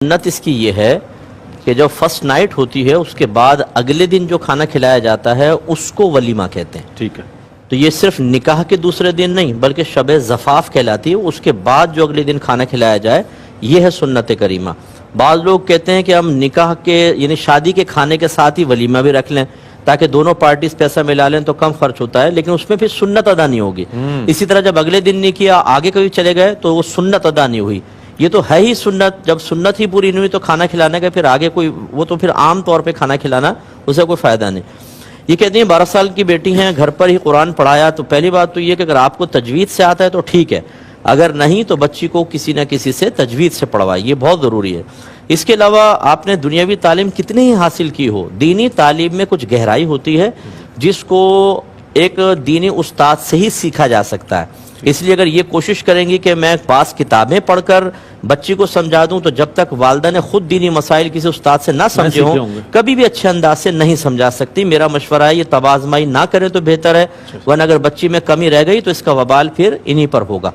سنت اس کی یہ ہے کہ جو فرسٹ نائٹ ہوتی ہے اس کے بعد اگلے دن جو کھانا کھلایا جاتا ہے اس کو ولیمہ کہتے ہیں. ٹھیک ہے. تو یہ صرف نکاح کے دوسرے دن نہیں بلکہ شب زفاف کہلاتی ہے. اس کے بعد جو اگلے دن کھانا کھلایا جائے یہ ہے سنت کریمہ. بعض لوگ کہتے ہیں کہ ہم نکاح کے یعنی شادی کے کھانے کے ساتھ ہی ولیمہ بھی رکھ لیں تاکہ دونوں پارٹیز پیسہ ملا لیں تو کم خرچ ہوتا ہے، لیکن اس میں پھر سنت ادا نہیں ہوگی. اسی طرح جب اگلے دن نہیں کیا آگے کبھی چلے گئے تو وہ سنت ادا نہیں ہوئی. یہ تو ہے ہی سنت، جب سنت ہی پوری نہیں ہوئی تو کھانا کھلانے کا پھر آگے کوئی وہ تو پھر عام طور پہ کھانا کھلانا اسے کوئی فائدہ نہیں. یہ کہتے ہیں 12 سال کی بیٹی ہیں، گھر پر ہی قرآن پڑھایا، تو پہلی بات تو یہ کہ اگر آپ کو تجوید سے آتا ہے تو ٹھیک ہے، اگر نہیں تو بچی کو کسی نہ کسی سے تجوید سے پڑھوائے، یہ بہت ضروری ہے. اس کے علاوہ آپ نے دنیاوی تعلیم کتنی ہی حاصل کی ہو، دینی تعلیم میں کچھ گہرائی ہوتی ہے جس کو ایک دینی استاد سے ہی سیکھا جا سکتا ہے. اس لیے اگر یہ کوشش کریں گی کہ میں بعض کتابیں پڑھ کر بچی کو سمجھا دوں تو جب تک والدہ نے خود دینی مسائل کسی استاد سے نہ سمجھے ہوں کبھی بھی اچھے انداز سے نہیں سمجھا سکتی. میرا مشورہ ہے یہ تبازمائی نہ کریں تو بہتر ہے، ورنہ اگر بچی میں کمی رہ گئی تو اس کا وبال پھر انہی پر ہوگا.